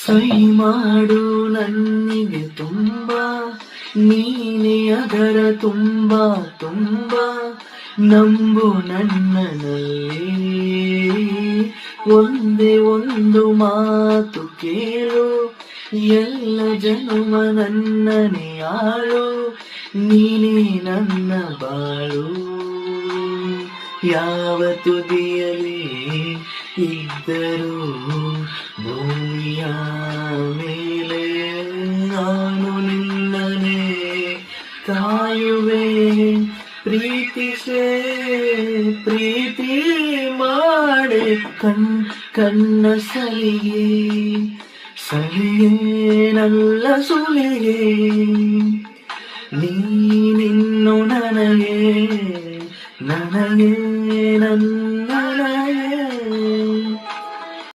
ಸಹಿ ಮಾಡು ನನ್ನಿಗೆ ತುಂಬ, ನೀನೆ ಅದರ ತುಂಬ ತುಂಬ, ನಂಬು ನನ್ನನಲ್ಲಿ ಒಂದೇ ಒಂದು ಮಾತು ಕೇಳು, ಎಲ್ಲ ಜನ್ಮ ನನ್ನನೆ ಆಳು, ನೀನೇ ನನ್ನ ಬಾಳು. ಯಾವ ತುದಿಯಲಿ ಇದ್ದರೂ ಭೂಮಿಯ ಮೇಲೆ ನಾನು ನಿನ್ನನೆ ಕಾಯುವೆ. ಪ್ರೀತಿಸೇ ಪ್ರೀತಿ ಮಾಡೆ ಕಣ್ಣ ಸಲಿಗೆ ಸಲಿಯೇನಲ್ಲ ಸುಲಿಗೆ, ನೀನಿನ್ನು ನನಗೆ ನನಗೆ ನನ್ನ